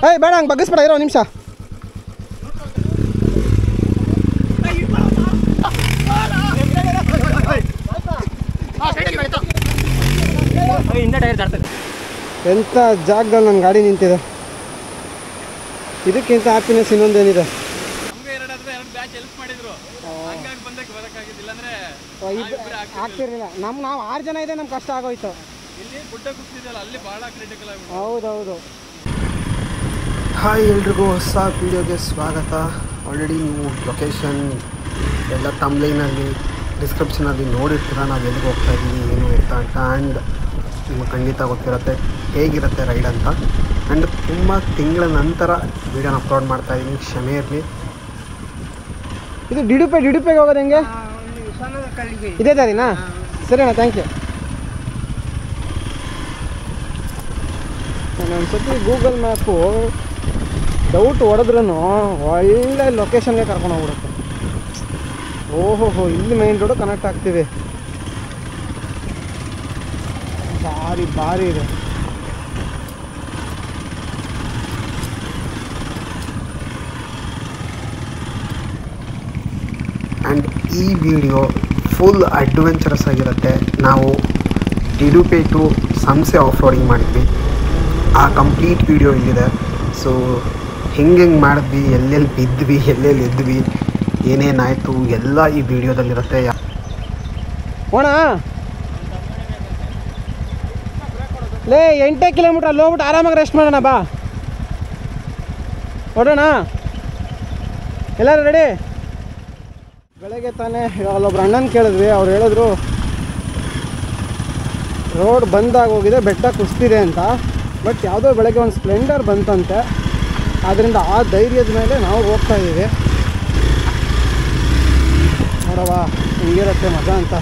ಏಯ್ ಬೇಡ ಹಂಗೆ ಬಗ್ಗಿಸ್ಬೇಡ, ಇರೋ ನಿಮಿಷ. ಎಂಥ ಜಾಗದಲ್ಲಿ ನನ್ನ ಗಾಡಿ ನಿಂತಿದೆ. ಇದಕ್ಕಿಂತ ಹ್ಯಾಪಿನೆಸ್ ಇನ್ನೊಂದೇನಿದೆ. ಆಗ್ತಿರ್ಲಿಲ್ಲ. ನಾವು 6 ಜನ ಇದೆ, ನಮ್ಗೆ ಕಷ್ಟ ಆಗೋಯ್ತು. ಹೌದೌದು. ಹಾಯ್ ಎಲ್ರಿಗೂ ಹೊಸ ವೀಡಿಯೋಗೆ ಸ್ವಾಗತ. ಆಲ್ರೆಡಿ ನೀವು ಲೊಕೇಶನ್ ಎಲ್ಲ ತಮ್ಲೈನಲ್ಲಿ ಡಿಸ್ಕ್ರಿಪ್ಷನಲ್ಲಿ ನೋಡಿರ್ತೀರ ನಾವು ಎಲ್ಲಿಗೆ ಹೋಗ್ತಾ ಇದ್ದೀವಿ ಏನು ಇರ್ತಾ ಅಂತ. ಆ್ಯಂಡ್ ನಿಮಗೆ ಖಂಡಿತ ಗೊತ್ತಿರುತ್ತೆ ಹೇಗಿರುತ್ತೆ ರೈಡ್ ಅಂತ. ಆ್ಯಂಡ್ ತುಂಬ ತಿಂಗಳ ನಂತರ ವೀಡಿಯೋನ ಅಪ್ಲೋಡ್ ಮಾಡ್ತಾಯಿದ್ದೀನಿ, ಕ್ಷಮೆ ಇರಲಿ. ಇದು ಡಿಡುಪೆಗೆ ಹೋಗೋದು ಹೆಂಗೆ? ಇದೇ ದಾರಿನಾ? ಸರಿನಾ, ಥ್ಯಾಂಕ್ ಯು. ನಾನು ಸತಿ ಗೂಗಲ್ ಮ್ಯಾಪು ಡೌಟ್ ಹೊಡೆದ್ರೂ ಒಳ್ಳೆ ಲೊಕೇಶನ್ಗೆ ಕರ್ಕೊಂಡು ಹೋಗ್ಬಿಡುತ್ತೆ. ಓಹೋ, ಇಲ್ಲಿ ಮೈನ್ ರೋಡು ಕನೆಕ್ಟ್ ಆಗ್ತೀವಿ. ಭಾರಿ ಇದೆ. ಆ್ಯಂಡ್ ಈ ವಿಡಿಯೋ ಫುಲ್ ಅಡ್ವೆಂಚರಸ್ ಆಗಿರುತ್ತೆ. ನಾವು ಡಿಡುಪೆ ಟು ಸಂಸೆ ಆಫ್ ರೋಡಿಂಗ್ ಮಾಡಿದ್ವಿ. ಆ ಕಂಪ್ಲೀಟ್ ವಿಡಿಯೋ ಇಲ್ಲಿದೆ. ಸೊ ಹೆಂಗೆ ಮಾಡಿದ್ವಿ, ಎಲ್ಲೆಲ್ಲಿ ಬಿದ್ವಿ, ಎಲ್ಲೆಲ್ಲಿ ಎದ್ವಿ, ಏನೇನಾಯಿತು ಎಲ್ಲ ಈ ವಿಡಿಯೋದಲ್ಲಿರುತ್ತೆ. ಹೋಣ ಲೇ 8 ಕಿಲೋಮೀಟ್ರ್ ಅಲ್ಲಿ ಹೋಗ್ಬಿಟ್ಟು ಆರಾಮಾಗಿ ರೆಸ್ಟ್ ಮಾಡೋಣ. ಬಾ ಹೊಡೋಣ, ಎಲ್ಲರೂ ರೆಡಿ? ಬೆಳಗ್ಗೆ ತಾನೇ ಅಲ್ಲೊಬ್ರು ಅಣ್ಣನ ಕೇಳಿದ್ವಿ. ಅವ್ರು ಹೇಳಿದ್ರು ರೋಡ್ ಬಂದಾಗೋಗಿದೆ, ಬೆಟ್ಟ ಕುಸ್ತಿದೆ ಅಂತ. ಬಟ್ ಯಾವುದೋ ಬೆಳಗ್ಗೆ ಒಂದು ಸ್ಪ್ಲೆಂಡರ್ ಬಂತಂತೆ. ಆದ್ದರಿಂದ ಆ ಧೈರ್ಯದ ಮೇಲೆ ನಾವು ಹೋಗ್ತಾ ಇದ್ದೀವಿ. ನೋಡವ ಹಿಂಗಿರುತ್ತೆ ಮಜಾ ಅಂತ.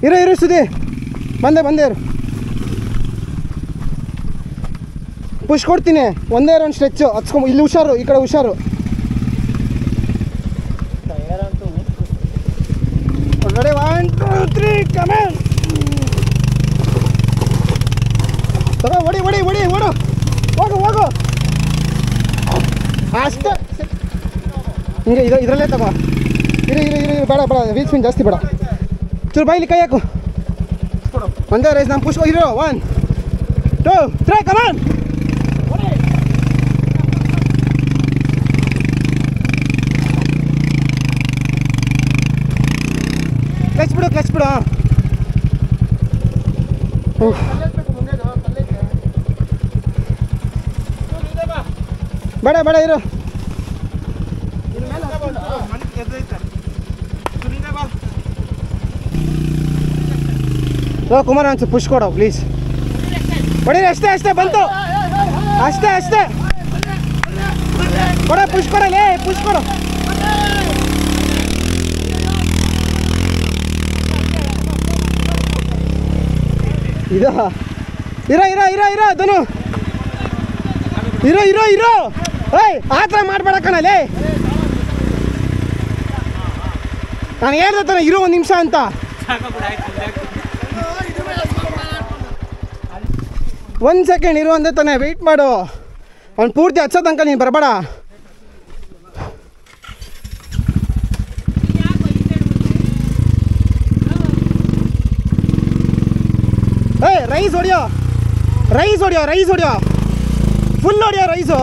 ಇರೋ ಸುದಿ ಬಂದೆ ಇರು. ಪುಷ್ ಕೊಡ್ತೀನಿ. ಒಂದೇ ಒಂದು ಸ್ಟ್ರೆಚ್ಚು ಹಚ್ಕೊಂಬ. ಇಲ್ಲಿ ಹುಷಾರು, ಈ ಕಡೆ ಹುಷಾರು. ರೆಡಿ, 1 2 3 ಕಮಾನ್. ತಗೋ, ಓಡು, ಹೋಗು ಅಷ್ಟೇ. ಹಿಂಗೆ ಇದರಲ್ಲೇ ತಗೋ. ಇರು, ಬೇಡ ವೀಲ್ ಸ್ಪಿನ್ ಜಾಸ್ತಿ ಬೇಡ. ಚೂರು ಬಾಯಿಲಿ ಕೈ ಹಾಕು. ಒಂದೇ ರೈಸ್ ನಾನು ಪುಷ್. ಇರೋ 1 2 3 ಕಮಾನ್. ಕ್ಲಚ್ ಬಿಡು. ಬೇಡ ಇರು. ಕುಮಾರ ಅನ್ಸು ಪುಷ್ ಕೊಡೋ ಪ್ಲೀಸ್. ಹೊಡೀರಿ, ಅಷ್ಟೇ ಬಂತು. ಅಷ್ಟೇ ಕೊಡ, ಪುಷ್ ಕೊಡಲೇ, ಪುಷ್ ಕೊಡು. ಇದು ಇರೋ ಧನು. ಇರೋ ಏಯ್ ಆ ಥರ ಮಾಡಬೇಡ ಕಣಲೇ. ನಾನು ಹೇಳ್ದೆ ತಾನೆ ಇರೋ 1 ನಿಮಿಷ ಅಂತ. 1 ಸೆಕೆಂಡ್ ಇರು ಅಂದೆ ತಾನೆ. ವೆಯ್ಟ್ ಮಾಡು. ಅವ್ನು ಪೂರ್ತಿ ಹಚ್ಚೋ ತನಕ ನೀನು ಬರಬೇಡ. ಏಯ್ ರೈಸ್ ಹೊಡಿಯೋ ಫುಲ್ ಹೊಡಿಯೋ ರೈಸು.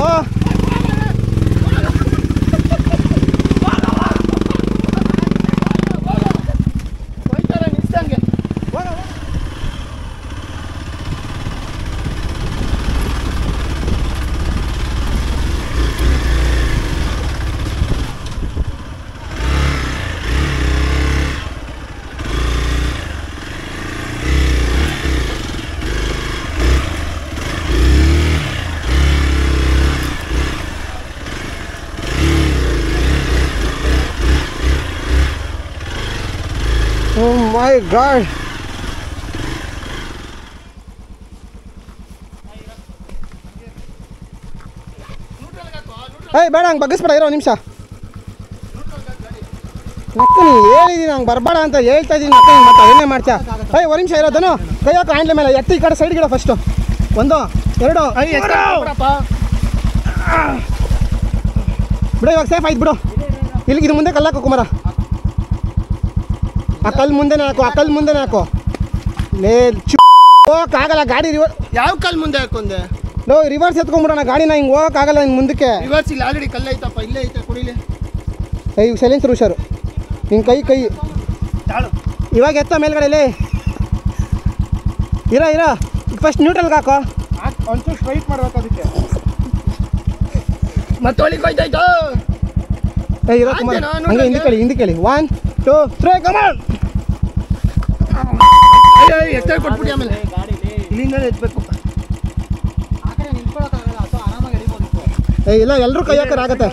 ಓ ಮೈ ಗಾಡ್. ಏಯ್ ಬೇಡ ಹಂಗೆ ಬಗ್ಗಿಸ್ಬೇಡ, ಇರೋ ನಿಮಿಷ. ನಕ್ಕ ನೀ ಹೇಳಿದ್ದೀನಿ ಹಂಗೆ ಬರಬೇಡ ಅಂತ ಹೇಳ್ತಾ ಇದ್ದೀನಿ. ನಕ್ಕ ಮತ್ತೆ ಅದನ್ನೇ ಮಾಡ್ತೀಯ. ಏಯ್ ಒಂದು ನಿಮಿಷ ಇರೋದನು ಕೈ ಹಾಕು ಹ್ಯಾಂಡ್ಲ ಮೇಲೆ ಎತ್ತಿ ಈ ಕಡೆ ಸೈಡ್ಗಿಡ ಫಸ್ಟು. 1 2 ಬಿಡು, ಇವಾಗ ಸೇಫ್ ಆಯ್ತು ಬಿಡು. ಇಲ್ಲಿಗೆ ಇದು ಮುಂದೆ ಕಲ್ಲು ಹಾಕು ಕುಮಾರ. ಆ ಕಲ್ಲು ಮುಂದೆನೇ ಹಾಕು, ಆ ಕಲ್ಲು ಮುಂದೆನೇ ಹಾಕು. ಲೇ ಹೋಗಕ್ಕಾಗಲ್ಲ ಗಾಡಿ ರಿವರ್ಸ್. ಯಾವ ಕಲ್ಲು ಮುಂದೆ ಹಾಕೊಂಡೆ? ಲೋ ರಿವರ್ಸ್ ಎತ್ಕೊಂಡ್ಬಿಡೋಣ ಗಾಡಿನ, ಹಿಂಗೆ ಹೋಗಕ್ಕಾಗಲ್ಲ ಹಿಂಗೆ ಮುಂದಕ್ಕೆ. ರಿವರ್ಸ್ ಇಲ್ಲಿ ಆಲ್ರೆಡಿ ಕಲ್ಲು ಐತಪ್ಪ, ಇಲ್ಲೇ ಐತೆ ಕುಡಿಲಿ. ಕೈ ಸೈಲೆನ್ಸರ್ ಹುಷಾರು. ಹಿಂಗೆ ಕೈ ಇವಾಗ ಎತ್ತ ಮೇಲ್ಗಡೆಲೇ ಇರೋ ಫಸ್ಟ್ ನ್ಯೂಟ್ರಲ್ಗೆ ಹಾಕೋ. ಒಂಚೂರು ಸ್ಟ್ರೈಟ್ ಮಾಡ್ಬೇಕು ಅದಕ್ಕೆ. ಮತ್ತೆ ಒಳಗೆ ಹೋಯ್ತಾಯ್ತು. ಏ ಇರೋ ಕುಮಾರ್ ಹಂಗೆ ಹಿಂದೆ ಕೇಳಿ 1 2 3 ಕಮಾನ್. ಎಷ್ಟೇ ಕೊಟ್ಬಿಟ್ಟು ಆಮೇಲೆ ಇಲ್ಲಿಂದಲೇ ಎತ್ಬೇಕು. ಏ ಇಲ್ಲ ಎಲ್ಲರೂ ಕೈ ಹಾಕೋರು ಆಗತ್ತೆ.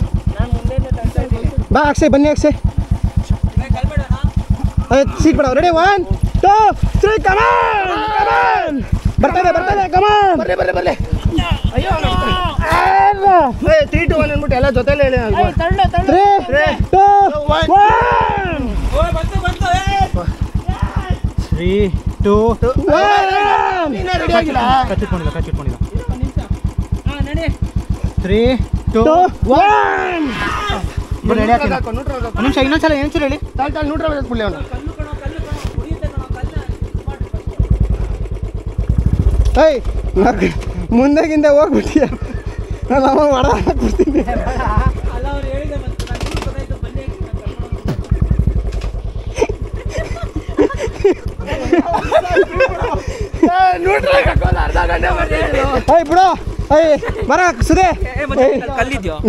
ಬಾ ಅಕ್ಷಯ್ ಬನ್ನಿ ಅಕ್ಷಯ್. ಸೀಟ್ ಬೇಡ. ರೆಡಿ 1 2 3 ಕಮಾನ್. ಬರ್ತದೆ ಕಮಾನ್. ಬರ್ರಿ. ಅಯ್ಯೋ 3 2 1 ಅಂದ್ಬಿಟ್ಟು ಎಲ್ಲ ಜೊತೆಲೇ ಹೇಳಿ. 3 2 1 3 2 1 ರೆಡಿ ಆಗಿಲ್ಲ. ಕಚ್ಚಿಟ್ಕೊಂಡಿಲ್ಲ 3 2 1 ನಿಮಿಷ ಇನ್ನೊಂದ್ಸಲ ಹೇಳಿ. ತಾಳ್ ನ್ಯೂಟ್ರಲ್ ಹಾಕ್ಬಿಡ್ಲಿ ಅವನು. ಏಯ್ ಮುಂದೆಗಿಂದ ಹೋಗ್ಬಿಟ್ಟಿಯ, ನಾನು ಹೊಡ ಹಾಕ್ಬಿಡ್ತೀನಿ. ಏಯ್ ಬಿಡು. ಏಯ್ ಬರ ಸುದೇ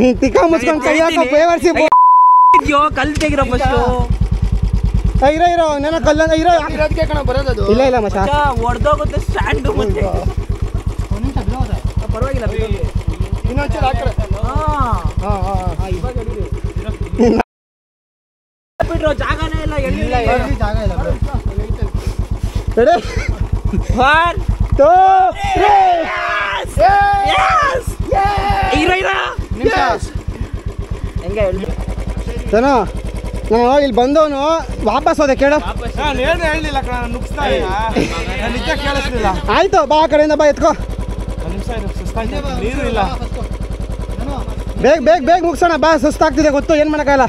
ನೀನ್ ತಿಕ್ಕ ಮುಚ್ಕೊಂಡು ಕೈ ಹಾಕೋ ಬೇವರ್ಸಿ. ಕಲ್ಲು ತೆಗಿರೋ ಫಸ್ಟು. ಇರೋ ನೆನ ಕಲ್ಲ ಇರೋ. ಇರೋದಕ್ಕೆ ಕಣ ಬರೋದು. ಇಲ್ಲ ಮಚ್ಚ ಹೊಡೆದೋಗುತ್ತೆ ಸ್ಟ್ಯಾಂಡು. ಮತ್ತೆ ಪರವಾಗಿಲ್ಲ ಇನ್ನೊಂಚೂರು ಹಾಕ್ರೆ. ಬಿಟ್ರು ಜಾಗನೇ ಇಲ್ಲ. ಜಾಗ ಇಲ್ಲ. ರೆಡಿ 1 2 3 ಹೆಂಗೆ ಜನ ನಾನು ಇಲ್ಲಿ ಬಂದವನು ವಾಪಸ್ ಹೋದೆ ಕೇಳು. ಆಯ್ತು ಬಾ ಆ ಕಡೆಯಿಂದ ಬಾ ಎತ್ಕೋ. ಬೇಗ ಮುಗಿಸೋಣ ಬಾ. ಸುಸ್ತಾಗ್ತಿದೆ ಗೊತ್ತು, ಏನು ಮಾಡೋಕ್ಕಾಗಲ್ಲ.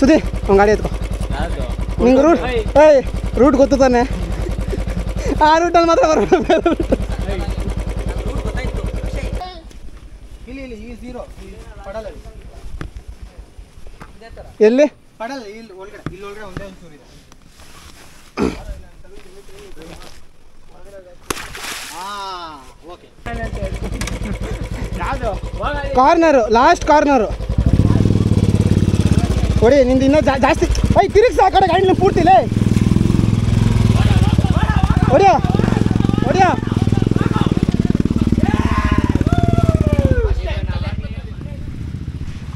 ಸುದಿ ಒಂದು ಗಾಡಿ ಎತ್ಕೋ. ನಿಂಗೆ ರೂಟ್ ಗೊತ್ತು ತಾನೆ? ಆ ರೂಟಲ್ಲಿ ಮಾತ್ರ ಬರ್ಬೋದು. ಎಲ್ಲಿ ಇಲ್ಲಿ ಒಳಗಡೆ ಒಂದೇ ಒಂಚೂರು ಇದೆ. ಕಾರ್ನರು, ಲಾಸ್ಟ್ ಕಾರ್ನರು ಹೊಡಿ. ನಿಂದು ಇನ್ನೂ ಜಾಸ್ತಿ. ತಿರುಗಿಸಿ ಆ ಕಡೆ ಗಾಡಿನ ಪೂರ್ತಿಲೇ ಹೊಡಿಯ.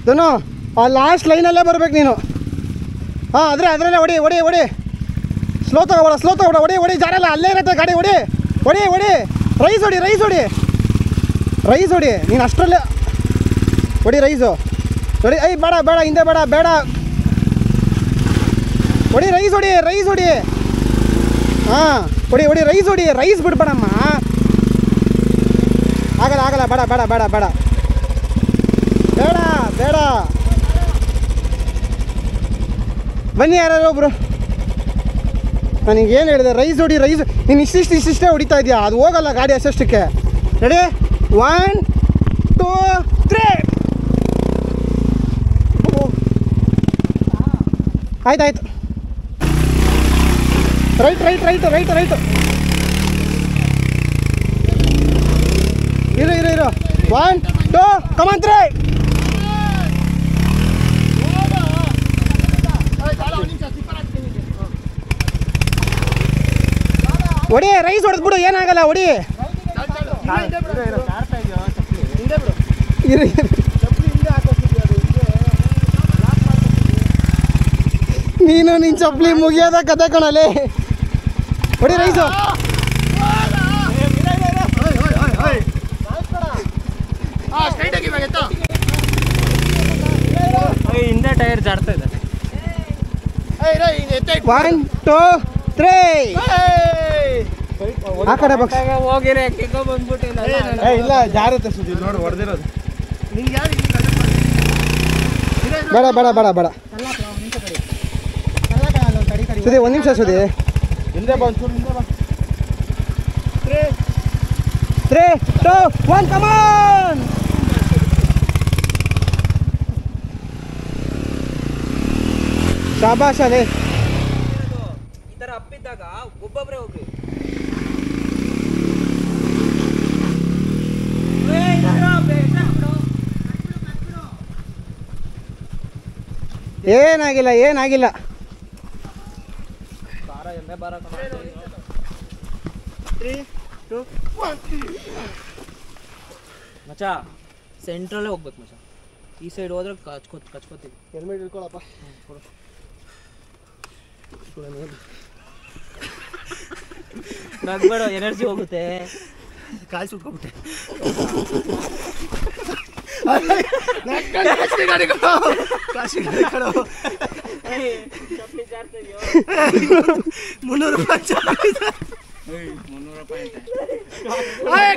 ಧನು ಆ ಲಾಸ್ಟ್ ಲೈನಲ್ಲೇ ಬರ್ಬೇಕು ನೀನು. ಹಾಂ ಅದರಲ್ಲೇ ಹೊಡಿ. ಸ್ಲೋ ತಗೋಬೇಡ. ಹೊಡಿ ಜಾರಲ್ಲ, ಅಲ್ಲೇ ಇರುತ್ತೆ ಗಾಡಿ. ಹೊಡಿ. ರೈಸ್ ಹೊಡಿ ನೀನು ಅಷ್ಟರಲ್ಲೇ ಹೊಡಿ. ರೈಸು ಹೊಡಿ. ಬೇಡ ಹಿಂದೆ ಬೇಡ. ಹೊಡಿ ರೈಸ್ ಹೊಡಿ. ಹಾಂ ಹೊಡಿ ರೈಸ್ ಬಿಡ್ಬೇಡಮ್ಮ. ಆಗಲ್ಲ ಬೇಡ. ಬನ್ನಿ ಯಾರು ಒಬ್ರು. ನನಗೇನು ಹೇಳಿದೆ? ರೈಸ್ ನೀನು ಇಷ್ಟಿಷ್ಟೇ ಹೊಡಿತಾ ಇದೆಯಾ? ಅದು ಹೋಗಲ್ಲ ಗಾಡಿ ಅಷ್ಟಕ್ಕೆ. ರೆಡಿ 1 2 3 ಆಯ್ತು. ರೈಟ್. ಇರು 1 2 ಕಮಾನ್ 3. ಹೊಡಿ ರೈಸ್ ಹೊಡೆದ್ಬಿಡು, ಏನಾಗಲ್ಲ ಹೊಡಿ. ನೀನು ನಿನ್ ಚಪ್ಪಲಿ ಮುಗಿಯೋದ ಕತೆ ಕಣಲೆ ಹೊಡಿ ರೈಸು ಹಿಂದೆ ಟೈರ್ ಜಾಡ್ತಾ ಇದೆ 1 2 3 ಆ ಕಡೆ ಬಾಕ್ಸ್ ಹೋಗಿರಿ ಕಿಕ್ಕೋ ಬಂದ್ಬಿಟ್ಟಿಲ್ಲ ಇಲ್ಲ ಜಾರುತ್ತೆ ಸುದ್ದಿ ನೋಡು ಹೊಡೆದಿರೋದು ಬೇಡ ಬೇಡ ಬೇಡ ಬೇಡ ಸುದಿ ಒಂದು ನಿಮಿಷ ಸುದಿ ಹಿಂದೆ ಬಾ ಒಂಚೂರು ಹಿಂದೆ ಬಾ 3 2 1 ಕಮಾನ್ ಶಾಬಾಷ್ ಅಲೆ ಈ ತರ ಅಪ್ಪಿದ್ದಾಗ ಒಬ್ಬೊಬ್ರೆ ಹೋಗ್ರಿ ಏನಾಗಿಲ್ಲ ಏನಾಗಿಲ್ಲ ಮಚ್ಚ ಸೆಂಟ್ರಲ್ಲೇ ಹೋಗ್ಬೇಕು ಮಚ್ಚ ಈ ಸೈಡ್ ಹೋದ್ರೆ ಕಚ್ಕೋತೀವಿ ಹೆಲ್ಮೆಟ್ ಇಟ್ಕೊಳಪ್ಪ ನಗ್ಬೇಡ ಎನರ್ಜಿ ಹೋಗುತ್ತೆ ಕಾಯಿ ಸುಟ್ಕೊಬಿಟ್ಟೆ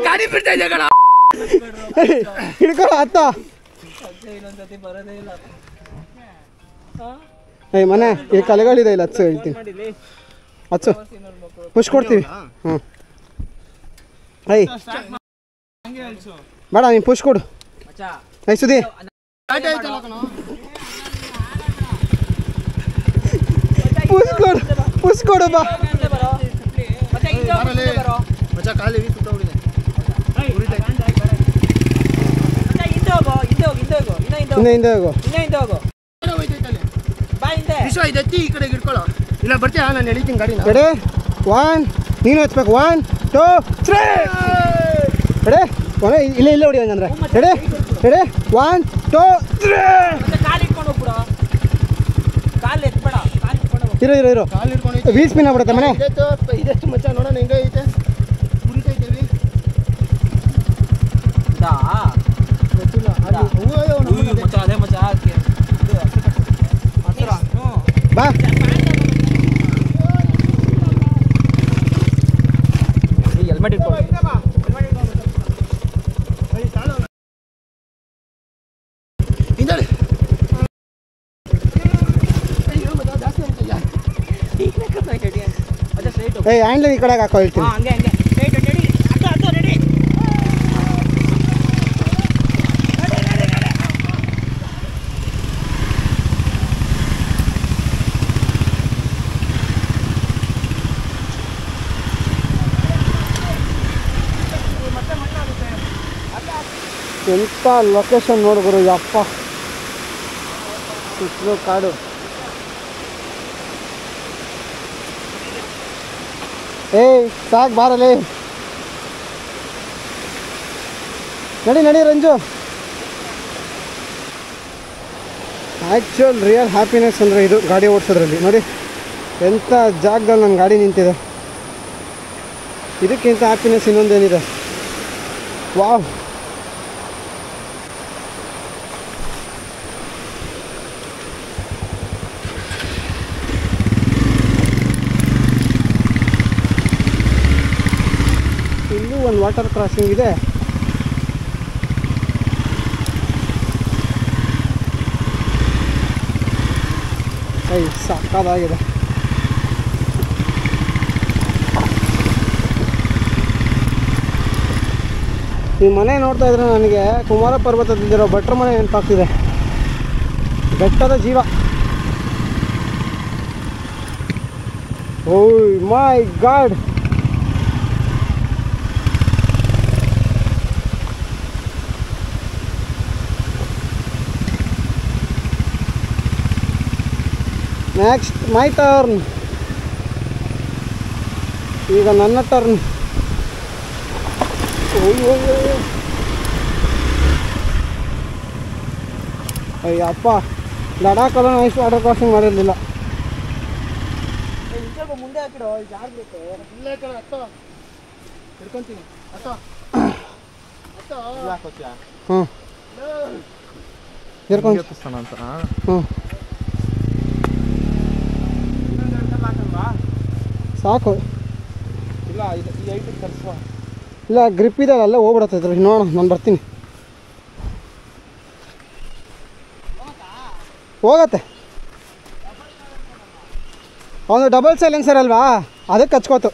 ಗಾಡಿ ಬಿಡ್ತಾ ಇದೆ ಕಣ ಹಿಡ್ಕೊಳ್ಳೋ ಹತ್ತ ಇನ್ನೊಂದ್ಸತಿ ಬರೋದೇ ಇಲ್ಲ ಏಯ್ ಮನೆ ಈ ಕಲೆಗಳಿದೆ ಇಲ್ಲ ಹಚ್ಚು ಹೇಳ್ತೀನಿ ಹಚ್ಚು ಪುಷ್ ಕೊಡ್ತೀವಿ ಹ್ಞೂ ಐ ಬೇಡ ನೀನು ಪುಷ್ ಕೊಡು ಐ ಸುದಿ ಪುಷ್ ಕೊಡು ಬಾ ಕಾಲಿ ಹಿಂದೆ ಹೋಗು ಈ ಕಡೆ ಇಟ್ಕೊಳ್ಳೋ ಇಲ್ಲ ಬರ್ತೀಯಾ ನಾನು ಎಳಿತೀನಿ ಗಾಡಿನ ರೆಡಿ 1 ನೀನು ಹಚ್ಬೇಕು 1 2 3 ರೆಡಿ ಇಲ್ಲ ಇಲ್ಲ ಹೊಡಿ ಹಂಗಂದ್ರೆ ರೆಡಿ ರೆಡಿ 1 2 3 ಕಾಲು ಇಟ್ಕೊಂಡು ಹೋಗ್ಬಿಡ ಕಾಲು ಎತ್ಬೇಡ ಕಾಲು ಇಟ್ಕೊಂಡು ಹೋಗ್ಬಿಡ ಇರೋ ಇರೋ ಇರೋ ಕಾಲು ಹಿಡ್ಕೊಂಡು ವೀಲ್ ಸ್ಪಿನ್ ಆಗ್ಬಿಡುತ್ತೆ ಮನೆ ಇದೆಷ್ಟು ಮಚ್ಚ ನೋಡೋಣ ಹೆಂಗೆ ಐತೆ ಉರಿತೈತೆ ಮಚ್ಚ ಅದೇ ಮಚ್ಚ ಬಾ ಹೆಲ್ಮೆಟ್ ಇಟ್ಕೊಂಡು ಹಿಂದೆ ಏಯ್ ಹ್ಯಾಂಡ್ಲ್ ಈ ಕಡೆಗೆ ಹಾಕೋ ಹೇಳ್ತೀನಿ ಹಂಗೆ ಹಂಗೆ ರೆಡಿ ಅದು ರೆಡಿ ಎಂಥ ಲೊಕೇಶನ್ ನೋಡಿದ್ರು ಯಪ್ಪ ಸುತ್ತಲೂ ಕಾಡು ಏಯ್ ಸಾಕು ಬಾರಲಿ ನಡಿ ನಡಿ ರಂಜು ಆ್ಯಕ್ಚುಲ್ ರಿಯಲ್ ಹ್ಯಾಪಿನೆಸ್ ಅಂದರೆ ಇದು ಗಾಡಿ ಓಡಿಸೋದ್ರಲ್ಲಿ ನೋಡಿ ಎಂಥ ಜಾಗದಲ್ಲಿ ನನ್ನ ಗಾಡಿ ನಿಂತಿದೆ ಇದಕ್ಕಿಂತ ಹ್ಯಾಪಿನೆಸ್ ಇನ್ನೊಂದೇನಿದೆ ವಾವ್ ಇಲ್ಲೂ ಒಂದು ವಾಟರ್ ಕ್ರಾಸಿಂಗ್ ಇದೆ ಐ ಸಾಕಾಗಿದೆ ಈ ಮನೆ ನೋಡ್ತಾ ಇದ್ರೆ ನನಗೆ ಕುಮಾರ ಪರ್ವತದಲ್ಲಿರೋ ಭಟ್ರ ಮನೆ ನೆನಪಾಗ್ತಿದೆ ಬೆಟ್ಟದ ಜೀವ ಓಯ್ my god next my turn ಈಗ ನನ್ನ ಟರ್ನ್ ಅಯ್ಯಪ್ಪ ಲಡಾಖಲ್ಲ ನೈಸ್ ವಾಟರ್ ಕ್ರಾಸಿಂಗ್ ಮಾಡಿರಲಿಲ್ಲ ಸ್ವಲ್ಪ ಮುಂದೆ ಹಾಕಿಡೋ ಜಾರ್ ಬೇಕು ಇಲ್ಲೇ ಕಣ ಹತ್ತೋ ಹಿಡ್ಕೊಂತೀನಿ ಹತ್ತೋ ಹತ್ತೋ ಹ್ಞೂ ಹಿಡ್ಕೊಂಡು ಅಂತ ಹ್ಞೂ ಸಾಕು ಇಲ್ಲ ಇದು ಈ ಐಟಿಗೆ ತರಿಸುವ ಇಲ್ಲ ಗ್ರಿಪ್ ಇದೆಯಲ್ಲ ಅಲ್ಲೇ ಹೋಗ್ಬಿಡತ್ತೆ ಇದ್ರ ನೋಡೋಣ ನಾನು ಬರ್ತೀನಿ ಹೋಗತ್ತೆ ಅವನು ಡಬಲ್ ಸೈಲೆನ್ಸರ್ ಅಲ್ವಾ ಅದಕ್ಕೆ ಹಚ್ಕೋತು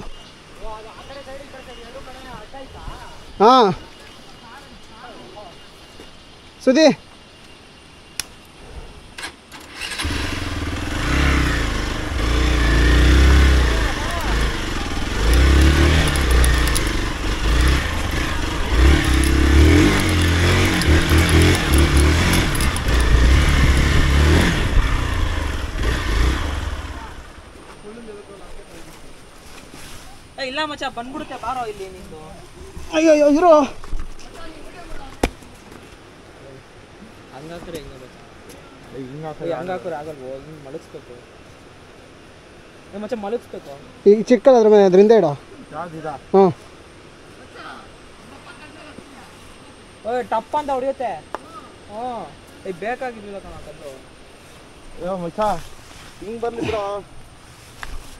ಹಾಂ ಸುದಿ ಇಲ್ಲ ಮಚ್ಚ ಬಂದ್ಬಿಡುತ್ತೆ ಬಾರೋ ಇಲ್ಲಿ ನಿಂದು ಅಯ್ಯೋ ಅಯ್ಯೋ ಇರೋ ಹಂಗಾಕ್ರೆ ಹಂಗಾಕ್ರೆ ಆಗಲ್ವೋ ಹಿಂಗೆ ಮಲಗಿಸ್ಬೇಕು ಮಚ್ಚ ಮಲಗಿಸ್ಬೇಕು ಈಗ ಚಿಕ್ಕದಾದ್ರ ಮೇಲೆ ಅದರಿಂದ ಇಡೋ ಹ್ಞೂ ಓಯ್ ಟಪ್ ಅಂತ ಹೊಡಿಯುತ್ತೆ ಹ್ಞೂ ಈಗ ಬೇಕಾಗಿರ್ಲಿಲ್ಲ ಕಣ ಕಲ್ಲು ಮಚ್ಚ ಹಿಂಗೆ ಬರ್ಲಿ ಬಿಡೋ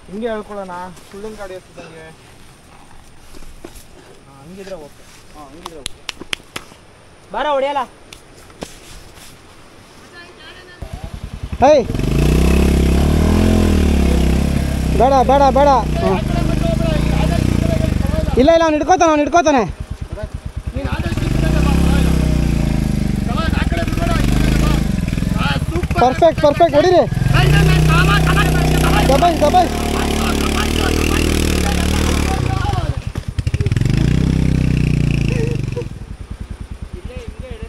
ಹಿಂಗೆ ಹೇಳ್ಕೊಳ್ಳೋಣ ಸುಳ್ಳಿನ ಗಾಡಿ ಹತ್ತಿದಂಗೆ ಹಂಗಿದ್ರೆ ಓಕೆ ಹಂಗಿದ್ರೆ ಓಕೆ ಬಾರ ಹೊಡಿಯಲ್ಲ ಹೇಯ್ ಬೇಡ ಬೇಡ ಬೇಡ ಹಾಂ ಇಲ್ಲ ಇಲ್ಲ ಅವ್ನು ಹಿಡ್ಕೋತಾನೆ ಪರ್ಫೆಕ್ಟ್ ಹೊಡಿರಿ ದಬಾಯ್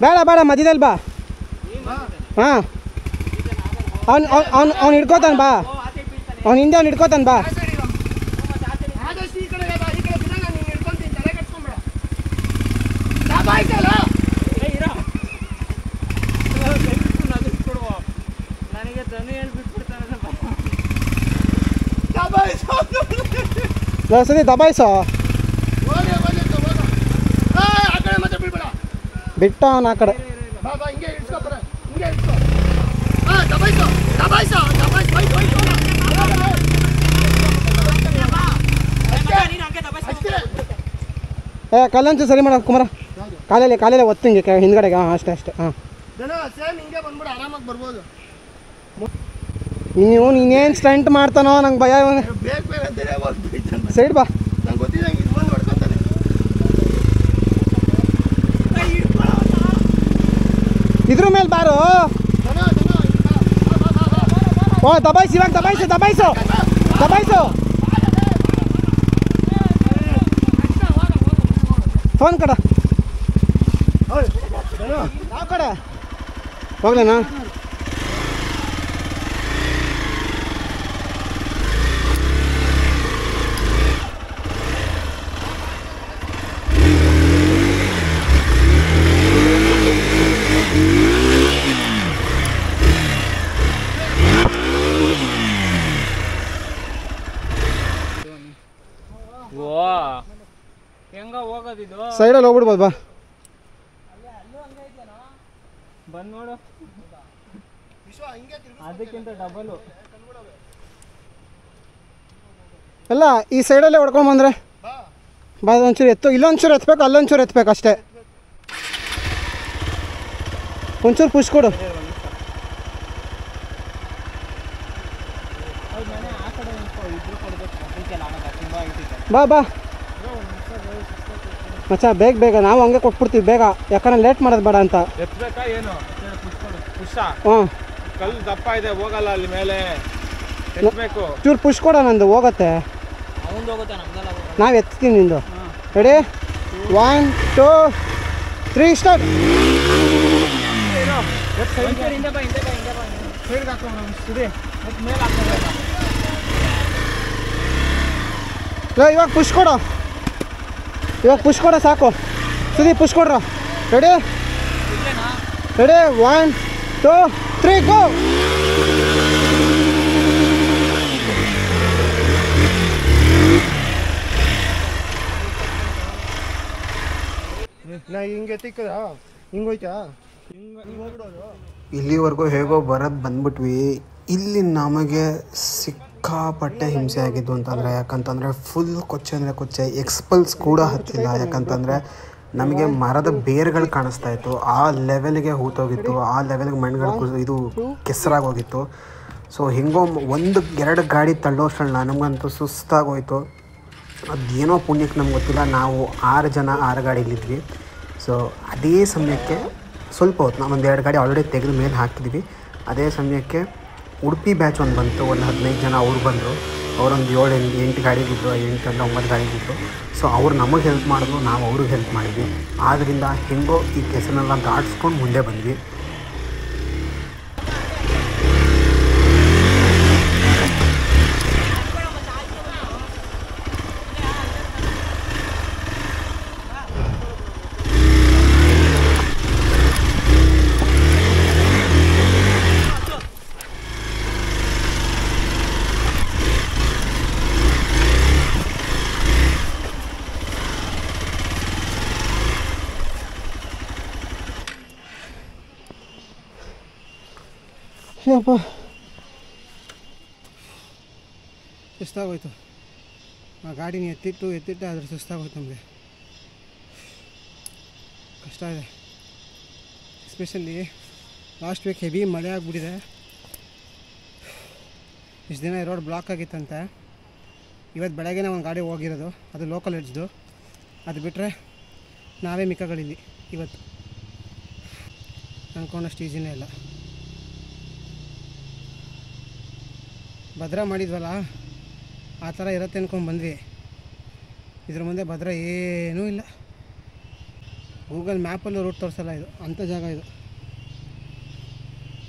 ಬೇಡ ಮಧ್ಯದಲ್ಲಿ ಬಾ ಹಾಂ ಅವ್ನು ಹಿಡ್ಕೋತಾನೆ ಬಾ ಅವ್ನು ಹಿಂದೆ ಹಿಡ್ಕೋತಾನೆ ಬಾ ನನಗೆ ಧನು ಹೇಳ್ಬಿಟ್ಬಿಡ್ತಾನೆ ಸರಿ ದಬಾಯಿಸೋ ಬಿಟ್ಟ ಅವನು ಆ ಕಡೆ ಏ ಕಲ್ಲಂಚು ಸರಿ ಮಾಡ ಕುಮಾರ ಕಾಲಲ್ಲೇ ಒತ್ತು ಹಿಂಗೆ ಹಿಂದ್ಗಡೆಗೆ ಹಾಂ ಅಷ್ಟೇ ಹಾಂ ಇನ್ನೇನು ಸ್ಟಂಟ್ ಮಾಡ್ತಾನೋ ನಂಗೆ ಭಯ ಸೈಡ್ ಬಾ ಇದ್ರ ಮೇಲೆ ಬಾರು ಓ ದಬಾಯಿಸಿ ಇವಾಗ ದಬಾಯಿಸು ಫೋನ್ ಕಡ ಯಾವ ಕಡೆ ಹೋಗ್ಲೇನಾ ಹೆಂಗ ಹೋಗೋದಿದು ಸೈಡಲ್ಲಿ ಹೋಗ್ಬಿಡ್ಬೋದು ಬಾ ಬಂದು ನೋಡು ಅದಕ್ಕಿಂತ ಡಬಲು ಎಲ್ಲ ಈ ಸೈಡಲ್ಲೇ ಹೊಡ್ಕೊಂಡು ಬಂದರೆ ಬಾ ಒಂಚೂರು ಇಲ್ಲೊಂಚೂರು ಎತ್ತಬೇಕು ಅಲ್ಲೊಂಚೂರು ಎತ್ತಬೇಕು ಅಷ್ಟೇ ಒಂಚೂರು ಪುಷ್ ಕೊಡು ಬಾ ಮಚ್ಚ ಬೇಗ ನಾವು ಹಂಗೆ ಕೊಟ್ಬಿಡ್ತೀವಿ ಬೇಗ ಯಾಕಂದ್ರೆ ಲೇಟ್ ಮಾಡೋದು ಬೇಡ ಅಂತ ಎತ್ತಬೇಕಾ ಏನು ಪುಷ ಹ್ಞೂ ಕಲ್ಲು ದಪ್ಪ ಇದೆ ಹೋಗಲ್ಲ ಅಲ್ಲಿ ಮೇಲೆ ಎತ್ತಬೇಕು ಚೂರು ಪುಷ್ ಕೊಡ ನಂದು ಹೋಗುತ್ತೆ ನಾವು ಎತ್ತೀನಿ ನಿಂದು ರೆಡಿ 1 2 3 ಸ್ಟಾರ್ಟ್ ಇವಾಗ ಪುಷ್ ಕೊಡ ಸಾಕು ಸುದೀಪ್ ಪುಷ್ ಕೊಡ್ರ ರೆಡಿ 1 2 3 ಗೋ ನಾ ಹಿಂಗೆ ತಿಕ್ಕದ ಹಿಂಗೋಯ್ತಾ ಇಲ್ಲಿವರೆಗೂ ಹೇಗೋ ಬರೋದು ಬಂದ್ಬಿಟ್ವಿ. ಇಲ್ಲಿ ನಮಗೆ ಸಿಕ್ಕಾಪಟ್ಟೆ ಹಿಂಸೆ ಆಗಿದ್ದು ಅಂತಂದರೆ, ಯಾಕಂತಂದರೆ ಫುಲ್ ಕೊಚ್ಚೆ ಅಂದರೆ ಕೊಚ್ಚೆ, ಎಕ್ಸ್ಪಲ್ಸ್ ಕೂಡ ಹತ್ತಿಲ್ಲ. ಯಾಕಂತಂದರೆ ನಮಗೆ ಮರದ ಬೇರುಗಳು ಕಾಣಿಸ್ತಾ ಇತ್ತು, ಆ ಲೆವೆಲ್ಗೆ ಹೂತೋಗಿತ್ತು, ಆ ಲೆವೆಲ್ಗೆ ಮಣ್ಣುಗಳು ಇದು ಕೆಸರಾಗಿ ಹೋಗಿತ್ತು. ಸೊ ಹಿಂಗೋ 1-2 ಗಾಡಿ ತಳ್ಳೋಷ್ಟಲ್ಲ ನಮಗಂತೂ ಸುಸ್ತಾಗೋಯ್ತು. ಅದೇನೋ ಪುಣ್ಯಕ್ಕೆ ನಮ್ಗೆ ಗೊತ್ತಿಲ್ಲ, ನಾವು 6 ಜನ 6 ಗಾಡಿಲಿದ್ವಿ. ಸೊ ಅದೇ ಸಮಯಕ್ಕೆ ಸ್ವಲ್ಪ ಹೊತ್ತು ನಾವು 1-2 ಗಾಡಿ ಆಲ್ರೆಡಿ ತೆಗೆದು ಮೇಲೆ ಹಾಕಿದ್ವಿ. ಅದೇ ಸಮಯಕ್ಕೆ ಉಡುಪಿ ಬ್ಯಾಚ್ ಒಂದು ಬಂತು, ಒಂದು 15 ಜನ ಅವ್ರು ಬಂದರು. ಅವರೊಂದು 7-8 ಗಾಡಿಗಿದ್ರು, 8-9 ಗಾಡಿಗಿದ್ರು. ಸೊ ಅವ್ರು ನಮಗೆ ಹೆಲ್ಪ್ ಮಾಡಿದ್ರು, ನಾವು ಅವ್ರಿಗೆ ಹೆಲ್ಪ್ ಮಾಡಿದ್ವಿ. ಆದ್ದರಿಂದ ಹೆಂಗೋ ಈ ಕೆಸರನ್ನೆಲ್ಲ ದಾಟಿಸ್ಕೊಂಡು ಮುಂದೆ ಬಂದ್ವಿ. ಅಪ್ಪ ಸುಸ್ತಾಗೋಯ್ತು. ಆ ಗಾಡಿನ ಎತ್ತಿಟ್ಟು ಅದ್ರ ಸುಸ್ತಾಗೋಯ್ತು. ನಮಗೆ ಕಷ್ಟ ಇದೆ. ಎಸ್ಪೆಷಲಿ ಲಾಸ್ಟ್ ವೀಕ್ ಹೆವಿ ಮಳೆ ಆಗಿಬಿಟ್ಟಿದೆ. ಇಷ್ಟು ದಿನ ರೋಡ್ ಬ್ಲಾಕ್ ಆಗಿತ್ತಂತೆ. ಇವತ್ತು ಬೆಳಗ್ಗೆನೇ ಒಂದು ಗಾಡಿ ಹೋಗಿರೋದು, ಅದು ಲೋಕಲ್ ಎಡ್ಜ್ದು. ಅದು ಬಿಟ್ಟರೆ ನಾವೇ ಮಿಕ್ಕಗಳಿಲ್ಲಿ ಇವತ್ತು. ಅಂದ್ಕೊಂಡಷ್ಟು ಈಸಿನೇ ಇಲ್ಲ. ಭದ್ರಾ ಮಾಡಿದ್ವಲ್ಲ, ಆ ಥರ ಇರುತ್ತೆ ಅಂದ್ಕೊಂಡು ಬಂದ್ವಿ. ಇದ್ರ ಮುಂದೆ ಭದ್ರಾ ಏನೂ ಇಲ್ಲ. ಗೂಗಲ್ ಮ್ಯಾಪಲ್ಲೂ ರೂಟ್ ತೋರಿಸಲ್ಲ ಇದು, ಅಂಥ ಜಾಗ ಇದು.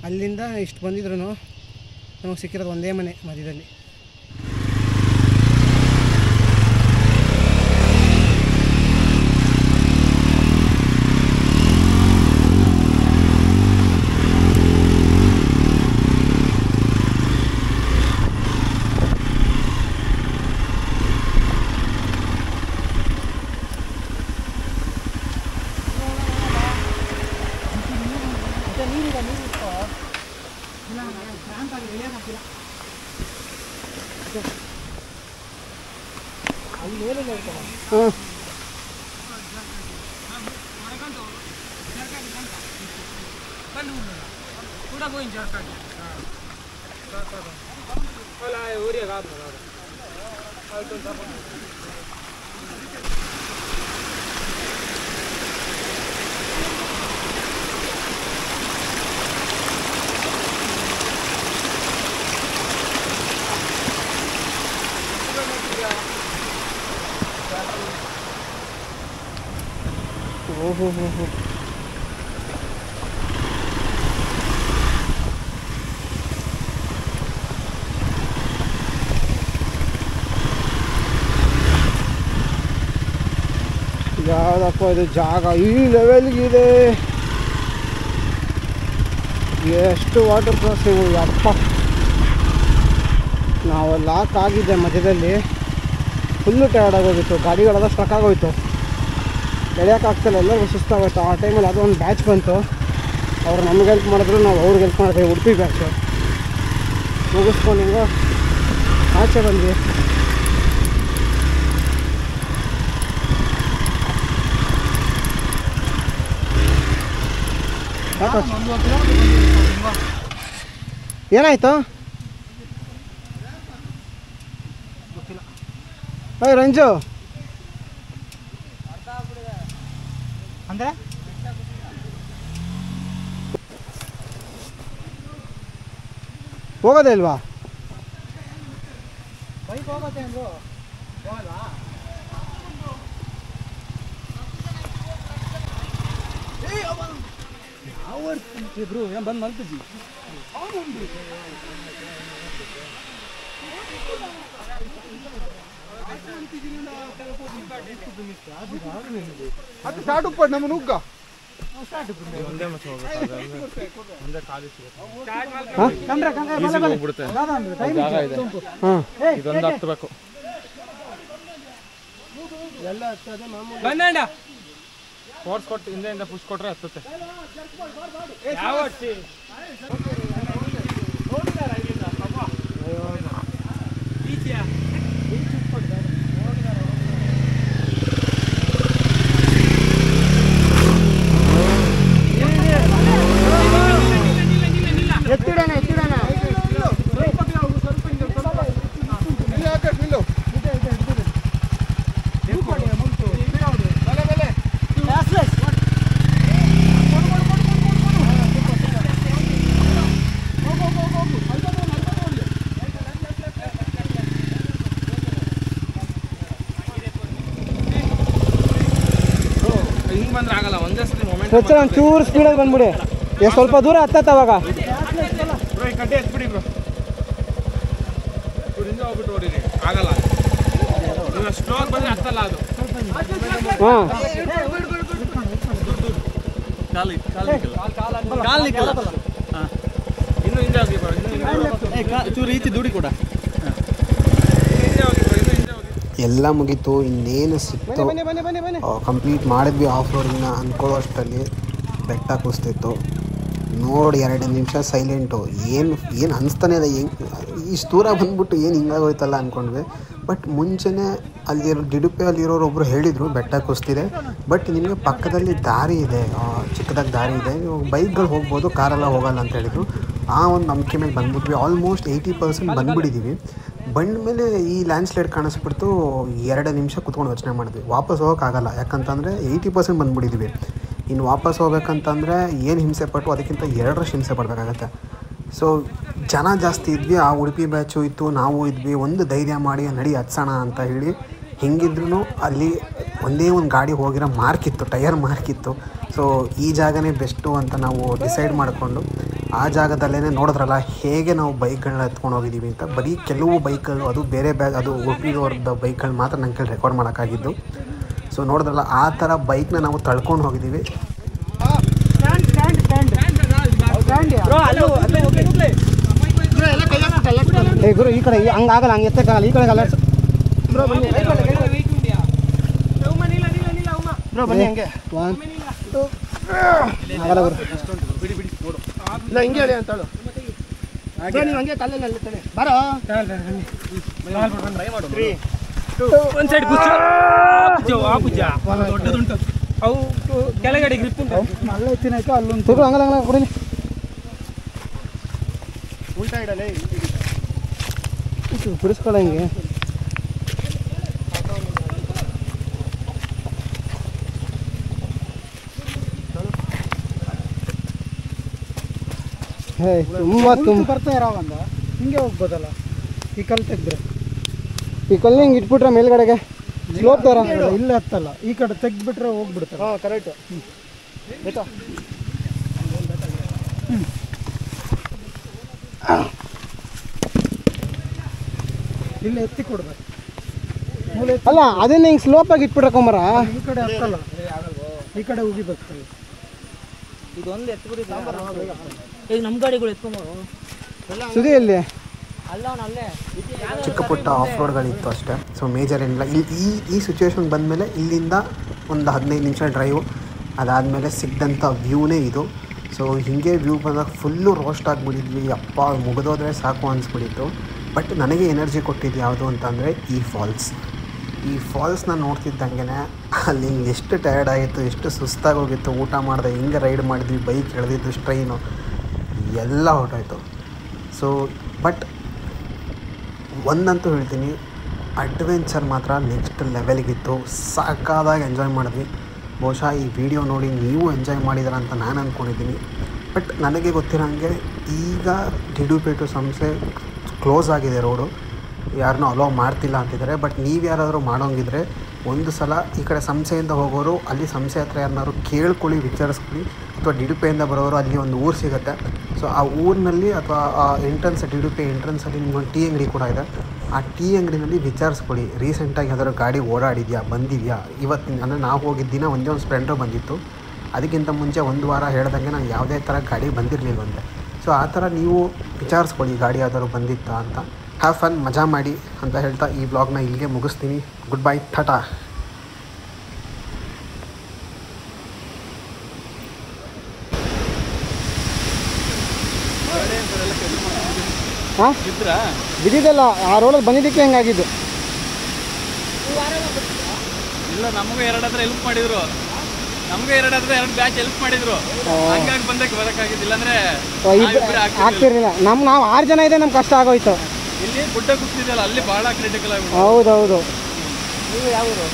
ಅಲ್ಲಿಂದ ಇಷ್ಟು ಬಂದಿದ್ರು ನಮಗೆ ಸಿಕ್ಕಿರೋದು ಒಂದೇ ಮನೆ ಮಧ್ಯದಲ್ಲಿ. ಓಹೋ ಯಾವುದಪ್ಪ ಇದು ಜಾಗ ಈ ಲೆವೆಲ್ಗಿದೆ. ಎಷ್ಟು ವಾಟರ್ ಕ್ರಾಸಿಂಗು ಯಪ್ಪ. ನಾವು ಲಾಕ್ ಆಗಿದ್ದೆ ಮಧ್ಯದಲ್ಲಿ, ಫುಲ್ಲು ಟಯರ್ಡ್ ಆಗೋಗಿತ್ತು. ಗಾಡಿಗಳೆಲ್ಲ ಸ್ಟ್ರಕ್ ಆಗೋಯ್ತು, ಎಳೆಯೋಕ್ಕಾಗ್ತಿಲ್ಲ, ಎಲ್ಲರಿಗೂ ಸುಸ್ತಾಗೋಯ್ತು. ಆ ಟೈಮಲ್ಲಿ ಅದು ಒಂದು ಬ್ಯಾಚ್ ಬಂತು, ಅವ್ರು ನಮ್ಗೆ ಹೆಲ್ಪ್ ಮಾಡಿದ್ರು, ನಾವು ಅವ್ರಿಗೆ ಹೆಲ್ಪ್ ಮಾಡಿದ್ವಿ. ಉಡುಪಿ ಬ್ಯಾಚು ಮುಗಿಸ್ಕೊಂಡು ಹಿಂಗೋ ಆಚೆ ಬಂದ್ವಿ. ಏನಾಯ್ತು? ಅಯ್ಯ ರಂಜು ಅಂದರೆ ಹೋಗೋದೇ ಇಲ್ವಾ? ಬೈಕ್ ಹೋಗುತ್ತೆ ಅಂದ್ರು ಹೋಗಲ್ವಾ? ಬ್ರೋ ಏನು ಬಂದು ಮಲ್ತಿದ್ವಿ. ಅದು ಸ್ಟಾರ್ಟ್ ಉಪ್ಪ ನಮ್ಮ ನುಗ್ಗ ಇದೊಂದು ಹತ್ತಬೇಕು. ಫೋರ್ಸ್ ಕೊಟ್ಟು ಹಿಂದೆಯಿಂದ ಪುಷ್ ಕೊಟ್ರೆ ಹತ್ತುತ್ತೆ. ಯಾವ ಎತ್ತಿಡೋಣ ಎತ್ತಿಡೋಣ ಹಿಂಗೆ ಬಂದ್ರೆ ಆಗಲ್ಲ. ಒಂದೇ ಸಲ ಮೊಮೆಂಟ್ ಒಂಚೂರು ಸ್ಪೀಡಾಗಿ ಬಂದ್ಬಿಡಿ. ಎಷ್ಟು ಸ್ವಲ್ಪ ದೂರ ಹತ್ತತ್ತವಾಗ ಬ್ರೋ. ಈ ಕಡ್ಡೆ ಎತ್ಬಿಡಿ ಬ್ರೋ. ಇವ್ರಿಂದ ಹೋಗ್ಬಿಟ್ಟು ಹೊಡೀರಿ. ಆಗಲ್ಲ. ನೀವು ಸ್ಲೋ ಆಗಿ ಬಂದರೆ ಹತ್ತಲ್ಲ ಅದು. ಹಾಂ ಇನ್ನು ಹಿಂದೆ ಹೋಗಿ ಬ್ರೋ. ಚೂರು ಈಚೆ ದುಡಿ ಕೂಡ. ಹಿಂದೆ ಹೋಗಿ ಬ್ರೋ. ಇನ್ನು ಹಿಂದೆ ಹೋಗಿ. ಎಲ್ಲ ಮುಗೀತು. ಇನ್ನೇನು ಸಿಕ್ತು ಬನ್ನಿ. ಕಂಪ್ಲೀಟ್ ಮಾಡಿದ್ವಿ ಆಫ್ ರೋಡಿಂದ ಅಂದ್ಕೊಳ್ಳೋ ಅಷ್ಟರಲ್ಲಿ ಬೆಟ್ಟ ಕುಸ್ತಿತ್ತು. ನೋಡಿ 2 ನಿಮಿಷ ಸೈಲೆಂಟು. ಏನು ಅನಿಸ್ತಾನೆ ಇದೆ, ಹೆಂಗೆ ಇಷ್ಟು ದೂರ ಬಂದ್ಬಿಟ್ಟು ಏನು ಹಿಂಗಾಗೋಯ್ತಲ್ಲ ಅಂದ್ಕೊಂಡ್ವಿ. ಬಟ್ ಮುಂಚೆನೇ ಅಲ್ಲಿರೋರು ಒಬ್ಬರು ಹೇಳಿದರು ಬೆಟ್ಟ ಕುಸ್ತಿದೆ, ಬಟ್ ನಿಮಗೆ ಪಕ್ಕದಲ್ಲಿ ದಾರಿ ಇದೆ, ಚಿಕ್ಕದಾಗಿ ದಾರಿ ಇದೆ, ನೀವು ಬೈಕ್ಗಳು ಹೋಗ್ಬೋದು, ಕಾರೆಲ್ಲ ಹೋಗಲ್ಲ ಅಂತ ಹೇಳಿದರು. ಆ ಒಂದು ನಂಬಿಕೆ ಮೇಲೆ ಬಂದ್ಬಿಟ್ವಿ. ಆಲ್ಮೋಸ್ಟ್ 80% ಬಂದುಬಿಟ್ಟಿದ್ದೀವಿ. ಬಂದ ಮೇಲೆ ಈ ಲ್ಯಾಂಡ್ ಸ್ಲೈಡ್ ಕಾಣಿಸ್ಬಿಡ್ತು. 2 ನಿಮಿಷ ಕುತ್ಕೊಂಡು ಯೋಚನೆ ಮಾಡಿದ್ವಿ. ವಾಪಸ್ ಹೋಗೋಕ್ಕಾಗಲ್ಲ, ಯಾಕಂತಂದರೆ 80% ಬಂದುಬಿಟ್ಟಿದ್ದೀವಿ. ಇನ್ನು ವಾಪಸ್ ಹೋಗ್ಬೇಕಂತಂದರೆ ಏನು ಹಿಂಸೆ ಪಟ್ಟು ಅದಕ್ಕಿಂತ 2 ಹಿಂಸೆ ಪಡಬೇಕಾಗತ್ತೆ. ಸೊ ಜನ ಜಾಸ್ತಿ ಇದ್ವಿ. ಆ ಉಡುಪಿ ಬ್ಯಾಚು ಇತ್ತು, ನಾವು ಇದ್ವಿ. ಒಂದು ಧೈರ್ಯ ಮಾಡಿ ನಡಿ ಹತ್ಸೋಣ ಅಂತ ಹೇಳಿ ಹೆಂಗಿದ್ರೂ ಅಲ್ಲಿ ಒಂದೇ ಒಂದು ಗಾಡಿ ಹೋಗಿರೋ ಮಾರ್ಕಿತ್ತು, ಟೈರ್ ಮಾರ್ಕಿತ್ತು. ಸೊ ಈ ಜಾಗನೇ ಬೆಸ್ಟು ಅಂತ ನಾವು ಡಿಸೈಡ್ ಮಾಡಿಕೊಂಡು ಆ ಜಾಗದಲ್ಲೇ ನೋಡಿದ್ರಲ್ಲ ಹೇಗೆ ನಾವು ಬೈಕ್ಗಳನ್ನ ಎತ್ಕೊಂಡು ಹೋಗಿದ್ದೀವಿ ಅಂತ. ಬರೀ ಕೆಲವು ಬೈಕ್ಗಳು, ಅದು ಬೇರೆ ಅದು ಉಡುಪಿಯವ್ರದ್ದು ಬೈಕ್ಗಳು ಮಾತ್ರ ನನ್ನ ಕೈಲಿ ರೆಕಾರ್ಡ್ ಮಾಡೋಕ್ಕಾಗಿದ್ದು. ಸೊ ನೋಡಿದ್ರಲ್ಲ ಆ ಥರ ಬೈಕ್ನ ನಾವು ತಳ್ಕೊಂಡು ಹೋಗಿದ್ದೀವಿ. ಗುರು ಈ ಕಡೆ ಹಂಗಾಗಲ್ಲ, ಹಂಗೆ ಎತ್ತಕ್ಕಾಗಲ್ಲ, ಈ ಕಡೆ ಅಲರ್ಟ್ ಬ್ರೋ. ಬನ್ನಿ ಬ್ರೋ, ಬನ್ನಿ ಹಂಗೆ. 1 2 ಆಗಲ್ಲ ಗುರು. ಇಲ್ಲ ಹಿಂಗೆ ಹೇಳಿ ಅಂತ ಹೇಳು. ನೀವು ಹಂಗೆ ತಲೆಲ್ಲ ತಲೆ ಬರೋ. 3 2 ಒಂದು ಸೈಡ್ ದೊಡ್ಡದುಂಟು. ಅವು ಕೆಳಗಡೆ ಗ್ರಿಪ್ ಉಂಟು. ಅಲ್ಲ ಎತ್ತಿನಾಯ್ತು ಅಲ್ಲೊಂದು ಹಂಗಲ್ಲ ಕೊಡಿ. ಉಲ್ಟಾ ಇಡಲೇ ಬಿಡಿಸ್ಕೊಳ್ಳ ಹಿಂಗೆ. ತುಂಬ ಬರ್ತಾ ಇರೋವಂದ ಹಿಂಗೆ ಹೋಗ್ಬೋದಲ್ಲ. ಈ ಕಲ್ಲು ತೆಗ್ದ್ರೆ, ಈ ಕಲ್ಲು ಹಿಂಗೆ ಇಟ್ಬಿಟ್ರೆ ಮೇಲ್ಗಡೆಗೆ ಸ್ಲೋಪ್ ಥರ ಇಲ್ಲ ಹತ್ತಲ್ಲ. ಈ ಕಡೆ ತೆಗ್ದುಬಿಟ್ರೆ ಹೋಗ್ಬಿಡ್ತಾರೆ. ಹಾಂ ಕರೆಕ್ಟು. ಆಯ್ತಾ ಇಲ್ಲ ಎತ್ತಿ ಕೊಡ್ಬೇಕು. ಅಲ್ಲ ಅದನ್ನ ಹಿಂಗೆ ಸ್ಲೋಪಾಗಿ ಇಟ್ಬಿಟ್ರಕೊಂಬರ. ಈ ಕಡೆ ಹತ್ತಲ್ಲ, ಈ ಕಡೆ ಉಗಿಬೇಕು. ಇದೊಂದು ಎತ್ಬಿಡಿ. ಈಗ ನಮ್ಮ ಗಾಡಿಗಳು ಎತ್ಕೊಂಬರು ಸುದಿಯಲ್ಲಿ ಅಲ್ಲ ಅಲ್ಲೇ ಚಿಕ್ಕ ಪುಟ್ಟ ಆಫ್ ರೋಡ್ಗಳಿತ್ತು ಅಷ್ಟೇ. ಸೊ ಮೇಜರ್ ಏನಿಲ್ಲ. ಈ ಸಿಚುವೇಶನ್ ಬಂದಮೇಲೆ ಇಲ್ಲಿಂದ ಒಂದು 15 ನಿಮಿಷ ಡ್ರೈವು. ಅದಾದಮೇಲೆ ಸಿಕ್ಕಿದಂಥ ವ್ಯೂನೇ ಇದು. ಸೊ ಹೀಗೆ ವ್ಯೂ ಬಂದಾಗ ಫುಲ್ಲು ರೋಸ್ಟ್ ಆಗಿಬಿಟ್ಟಿದ್ವಿ. ಅಪ್ಪ ಮುಗಿದೋದ್ರೆ ಸಾಕು ಅನಿಸ್ಬಿಟ್ಟಿತ್ತು. ಬಟ್ ನನಗೆ ಎನರ್ಜಿ ಕೊಟ್ಟಿದ್ದು ಯಾವುದು ಅಂತಂದರೆ ಈ ಫಾಲ್ಸ್ನ ನೋಡ್ತಿದ್ದಂಗೆ ಅಲ್ಲಿ ಎಷ್ಟು ಟಯರ್ಡ್ ಆಗಿತ್ತು, ಎಷ್ಟು ಸುಸ್ತಾಗೋಗಿತ್ತು. ಊಟ ಮಾಡಿದೆ, ಹಿಂಗೆ ರೈಡ್ ಮಾಡಿದ್ವಿ, ಬೈಕ್ ಎಳೆದಿದ್ದು, ಸ್ಟ್ರೈನು ಎಲ್ಲ ಹೊರಟೋಯ್ತು. ಸೊ ಬಟ್ ಒಂದಂತೂ ಹೇಳ್ತೀನಿ, ಅಡ್ವೆಂಚರ್ ಮಾತ್ರ ನೆಕ್ಸ್ಟ್ ಲೆವೆಲ್ಗಿತ್ತು. ಸಾಕಾದಾಗ ಎಂಜಾಯ್ ಮಾಡಿದ್ವಿ. ಬಹುಶಃ ಈ ವಿಡಿಯೋ ನೋಡಿ ನೀವು ಎಂಜಾಯ್ ಮಾಡಿದ್ದೀರ ಅಂತ ನಾನು ಅಂದ್ಕೊಂಡಿದ್ದೀನಿ. ಬಟ್ ನನಗೆ ಗೊತ್ತಿರೋಂಗೆ ಈಗ ಡಿಡುಪೇಟು ಸಂಸ್ಥೆ ಕ್ಲೋಸ್ ಆಗಿದೆ ರೋಡು, ಯಾರನ್ನೂ ಅಲೋ ಮಾಡ್ತಿಲ್ಲ ಅಂತಿದ್ದಾರೆ. ಬಟ್ ನೀವು ಯಾರಾದರೂ ಮಾಡೋಂಗಿದ್ರೆ ಒಂದು ಸಲ ಈ ಕಡೆ ಸಂಸೆಯಿಂದ ಹೋಗೋರು ಅಲ್ಲಿ ಸಂಸೆ ಹತ್ರ ಯಾರನ್ನಾರು ಕೇಳ್ಕೊಳ್ಳಿ, ವಿಚಾರಿಸ್ಕೊಳ್ಳಿ. ಅಥವಾ ಡಿಡುಪೆಯಿಂದ ಬರೋರು ಅಲ್ಲಿ ಒಂದು ಊರು ಸಿಗುತ್ತೆ. ಸೊ ಆ ಊರಿನಲ್ಲಿ ಅಥವಾ ಆ ಎಂಟ್ರೆನ್ಸ್ ಡಿಡುಪೆ ಎಂಟ್ರೆನ್ಸಲ್ಲಿ ನಿಮ್ಗೊಂದು ಟೀ ಅಂಗಡಿ ಕೂಡ ಇದೆ. ಆ ಟೀ ಅಂಗಡಿನಲ್ಲಿ ವಿಚಾರಿಸ್ಕೊಳ್ಳಿ, ರೀಸೆಂಟಾಗಿ ಯಾವ್ದಾದ್ರು ಗಾಡಿ ಓಡಾಡಿದೆಯಾ, ಬಂದಿದೆಯಾ. ಇವತ್ತಿನ ಅಂದರೆ ನಾವು ಹೋಗಿದ್ದ ದಿನ ಒಂದೇ ಒಂದು ಸ್ಪ್ಲೆಂಡರ್ ಬಂದಿತ್ತು. ಅದಕ್ಕಿಂತ ಮುಂಚೆ 1 ವಾರ ಹೇಳ್ದಂಗೆ ನಾನು ಯಾವುದೇ ಥರ ಗಾಡಿ ಬಂದಿರಲಿಲ್ಲವಂತೆ. ಸೊ ಆ ಥರ ನೀವು ವಿಚಾರಿಸ್ಕೊಳ್ಳಿ ಗಾಡಿ ಯಾವ್ದಾದ್ರು ಬಂದಿತ್ತಾ ಅಂತ. ಹ್ಯಾವ್ ಫನ್, ಮಜಾ ಮಾಡಿ ಅಂತ ಹೇಳ್ತಾ ಈ ವ್ಲಾಗ್ನ ಇಲ್ಲಿಗೆ ಮುಗಿಸ್ತೀನಿ. Good bye, Tata. ಹಾಂ ಇದ್ರಾ ಬಿದ್ದಿದ್ದಲ್ಲ, ಆ ರೋಡಲ್ಲಿ ಬಂದಿದ್ದಕ್ಕೆ ಹೆಂಗಾಗಿದ್ದು. ಇಲ್ಲ ನಮಗೂ 2 ಹತ್ರ ಹೆಲ್ಪ್ ಮಾಡಿದ್ರು, ನಮಗೂ 2 ಹತ್ರ 2 ಬ್ಯಾಚ್ ಹೆಲ್ಪ್ ಮಾಡಿದ್ರು, ಹಂಗಾಗಿ ಬಂದಕ್ಕೆ ಬರೋಕ್ಕಾಗಿದ್ದಿಲ್ಲ ಅಂದ್ರೆ ಆಗ್ತಿರ್ಲಿಲ್ಲ. ನಾವು 6 ಜನ ಇದೆ, ನಮ್ಗೆ ಕಷ್ಟ ಆಗೋಯ್ತು. ಇಲ್ಲಿ ಗುಡ್ಡ ಕುಸಿದಲ್ಲ, ಅಲ್ಲಿ ಬಹಳ ಕ್ರಿಟಿಕಲ್ ಆಗಿ. ಹೌದೌದು. ನೀವು ಯಾವ ಊರು?